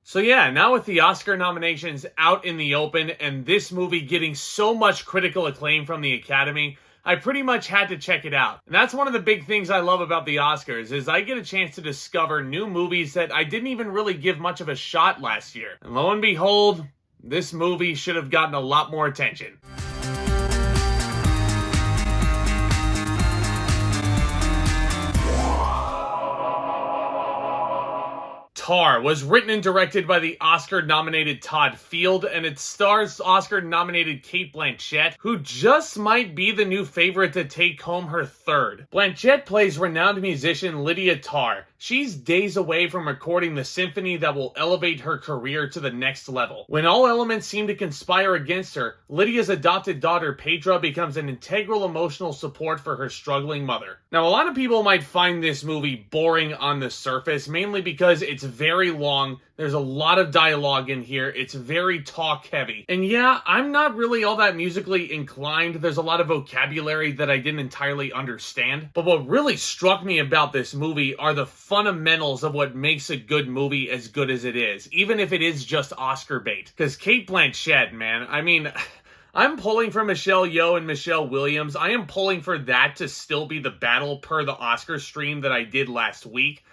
So yeah, now with the Oscar nominations out in the open and this movie getting so much critical acclaim from the Academy, I pretty much had to check it out. And that's one of the big things I love about the Oscars, is I get a chance to discover new movies that I didn't even really give much of a shot last year. And lo and behold, this movie should have gotten a lot more attention. Tar was written and directed by the Oscar-nominated Todd Field, and it stars Oscar-nominated Cate Blanchett, who just might be the new favorite to take home her third. Blanchett plays renowned musician Lydia Tar. She's days away from recording the symphony that will elevate her career to the next level. When all elements seem to conspire against her, Lydia's adopted daughter Petra becomes an integral emotional support for her struggling mother. Now, a lot of people might find this movie boring on the surface, mainly because it's very long. There's a lot of dialogue in here. It's very talk heavy. And yeah, I'm not really all that musically inclined. There's a lot of vocabulary that I didn't entirely understand. But what really struck me about this movie are the fundamentals of what makes a good movie as good as it is, even if it is just Oscar bait. Because Cate Blanchett, man, I mean, I'm pulling for Michelle Yeoh and Michelle Williams. I am pulling for that to still be the battle per the Oscar stream that I did last week.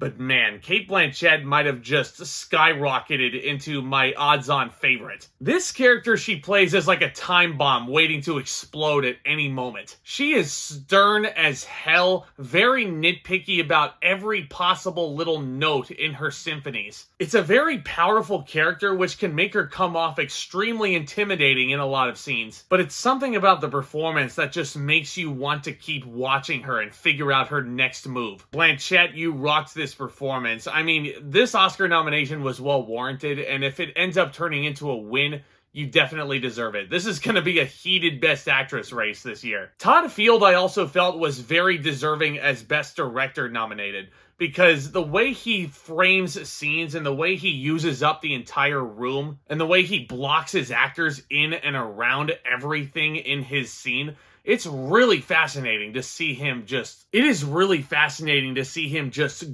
But man, Cate Blanchett might have just skyrocketed into my odds-on favorite. This character she plays is like a time bomb waiting to explode at any moment. She is stern as hell, very nitpicky about every possible little note in her symphonies. It's a very powerful character which can make her come off extremely intimidating in a lot of scenes. But it's something about the performance that just makes you want to keep watching her and figure out her next move. Blanchett, you rocked this performance. I mean, this Oscar nomination was well warranted, and if it ends up turning into a win, you definitely deserve it. This is going to be a heated Best Actress race this year. Todd Field, I also felt, was very deserving as Best Director nominated, because the way he frames scenes and the way he uses up the entire room and the way he blocks his actors in and around everything in his scene, it's really fascinating to see him just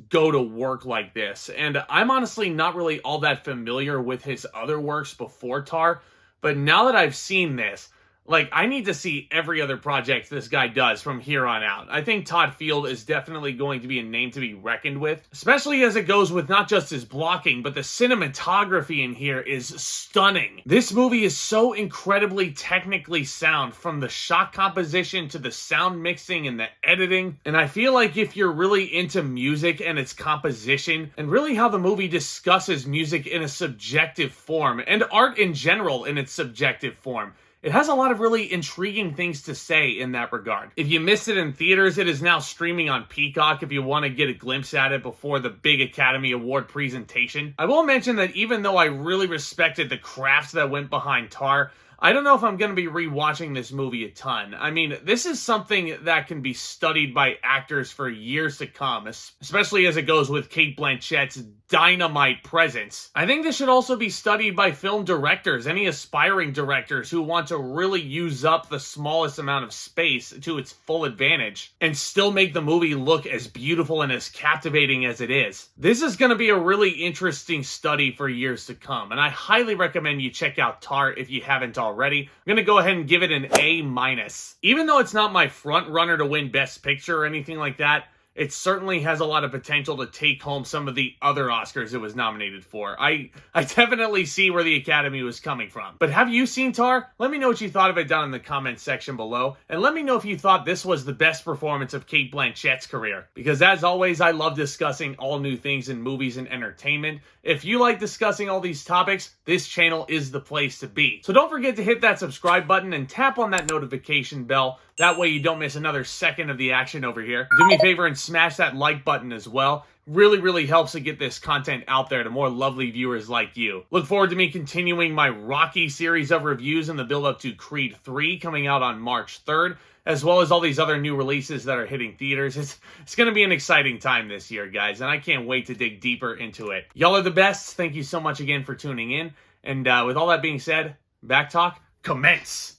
go to work like this. And I'm honestly not really all that familiar with his other works before Tar, but now that I've seen this, like, I need to see every other project this guy does from here on out. I think Todd Field is definitely going to be a name to be reckoned with, especially as it goes with not just his blocking, but the cinematography in here is stunning. This movie is so incredibly technically sound, from the shot composition to the sound mixing and the editing. And I feel like if you're really into music and its composition, and really how the movie discusses music in a subjective form, and art in general in its subjective form, it has a lot of really intriguing things to say in that regard. If you missed it in theaters, it is now streaming on Peacock if you want to get a glimpse at it before the big Academy Award presentation. I will mention that even though I really respected the craft that went behind Tar, I don't know if I'm going to be rewatching this movie a ton. I mean, this is something that can be studied by actors for years to come, especially as it goes with Cate Blanchett's dynamite presence. I think this should also be studied by film directors, any aspiring directors who want to really use up the smallest amount of space to its full advantage and still make the movie look as beautiful and as captivating as it is. This is going to be a really interesting study for years to come, and I highly recommend you check out Tar if you haven't already. I'm going to go ahead and give it an A-. Even though it's not my front runner to win Best Picture or anything like that, it certainly has a lot of potential to take home some of the other Oscars it was nominated for. I definitely see where the Academy was coming from. But have you seen Tar? Let me know what you thought of it down in the comments section below. And let me know if you thought this was the best performance of Cate Blanchett's career. Because as always, I love discussing all new things in movies and entertainment. If you like discussing all these topics, this channel is the place to be. So don't forget to hit that subscribe button and tap on that notification bell. That way you don't miss another second of the action over here. Do me a favor and smash that like button as well. Really helps to get this content out there to more lovely viewers like you. Look forward to me continuing my Rocky series of reviews in the build-up to Creed 3 coming out on March 3rd, as well as all these other new releases that are hitting theaters. It's going to be an exciting time this year, guys, and I can't wait to dig deeper into it. Y'all are the best. Thank you so much again for tuning in. And with all that being said, Back Talk, commence!